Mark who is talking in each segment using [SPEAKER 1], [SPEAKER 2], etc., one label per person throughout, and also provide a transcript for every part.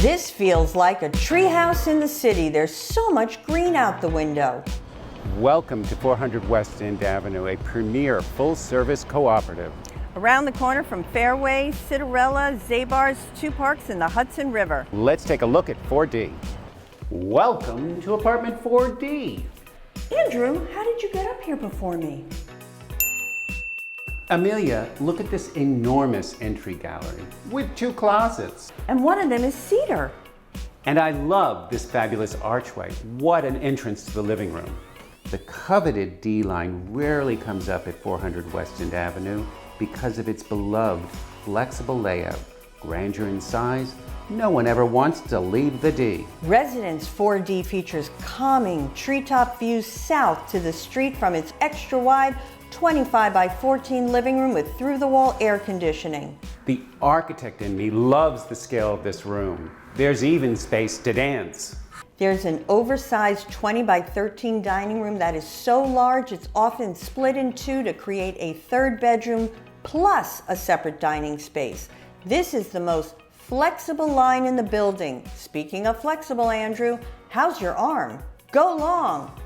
[SPEAKER 1] This feels like a treehouse in the city. There's so much green out the window.
[SPEAKER 2] Welcome to 400 West End Avenue, a premier full-service cooperative.
[SPEAKER 1] Around the corner from Fairway, Citarella, Zabar's, two parks in the Hudson River.
[SPEAKER 2] Let's take a look at 4D. Welcome to apartment 4D.
[SPEAKER 1] Andrew, how did you get up here before me?
[SPEAKER 2] Amelia, look at this enormous entry gallery with 2 closets.
[SPEAKER 1] And one of them is cedar.
[SPEAKER 2] And I love this fabulous archway. What an entrance to the living room. The coveted D line rarely comes up at 400 West End Avenue because of its beloved flexible layout. Grandeur in size, no one ever wants to leave the D.
[SPEAKER 1] Residence 4D features calming treetop views south to the street from its extra wide 25 by 14 living room with through-the-wall air conditioning.
[SPEAKER 2] The architect in me loves the scale of this room. There's even space to dance.
[SPEAKER 1] There's an oversized 20 by 13 dining room that is so large it's often split in two to create a third bedroom plus a separate dining space. This is the most flexible line in the building. Speaking of flexible, Andrew, how's your arm? Go long.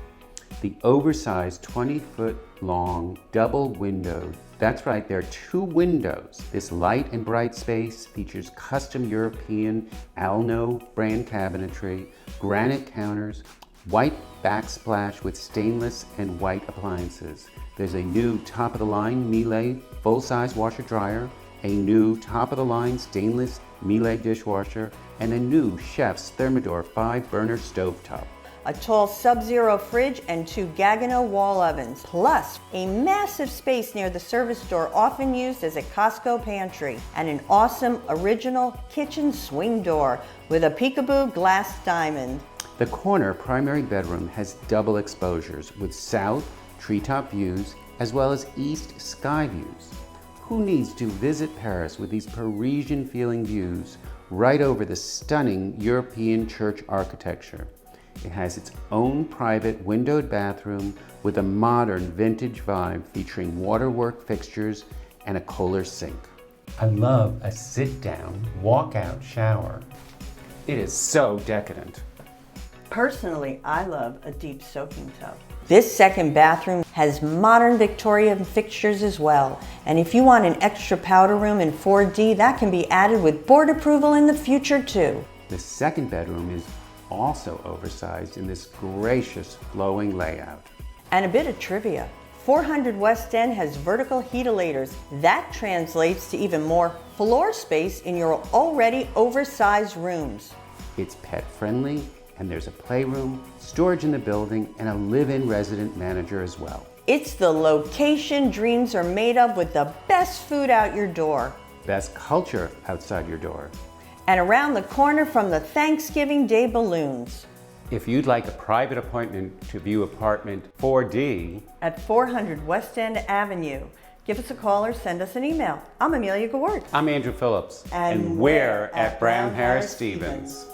[SPEAKER 2] The oversized 20-foot long double windowed, that's right, there are 2 windows. This light and bright space features custom European Alno brand cabinetry, granite counters, white backsplash with stainless and white appliances. There's a new top-of-the-line Miele full-size washer dryer, a new top-of-the-line stainless Miele dishwasher, and a new Chef's Thermador 5-burner stovetop.
[SPEAKER 1] A tall Sub-Zero fridge and 2 Gaggenau wall ovens, plus a massive space near the service door often used as a Costco pantry, and an awesome original kitchen swing door with a peekaboo glass diamond.
[SPEAKER 2] The corner primary bedroom has double exposures with south treetop views as well as east sky views. Who needs to visit Paris with these Parisian-feeling views right over the stunning European church architecture? It has its own private windowed bathroom with a modern vintage vibe featuring waterwork fixtures and a Kohler sink. I love a sit-down, walk-out shower. It is so decadent.
[SPEAKER 1] Personally, I love a deep soaking tub. This second bathroom has modern Victorian fixtures as well. And if you want an extra powder room in 4D, that can be added with board approval in the future too.
[SPEAKER 2] The second bedroom is also oversized in this gracious flowing layout.
[SPEAKER 1] And a bit of trivia. 400 West End has vertical heatilators. That translates to even more floor space in your already oversized rooms.
[SPEAKER 2] It's pet friendly, and there's a playroom, storage in the building, and a live-in resident manager as well.
[SPEAKER 1] It's the location dreams are made of with the best food out your door.
[SPEAKER 2] Best culture outside your door.
[SPEAKER 1] And around the corner from the Thanksgiving Day balloons.
[SPEAKER 2] If you'd like a private appointment to view apartment 4D
[SPEAKER 1] at 400 West End Avenue, give us a call or send us an email. I'm Amelia Gewirtz.
[SPEAKER 2] I'm Andrew Phillips.
[SPEAKER 1] And
[SPEAKER 2] we're at Brown Harris Stevens.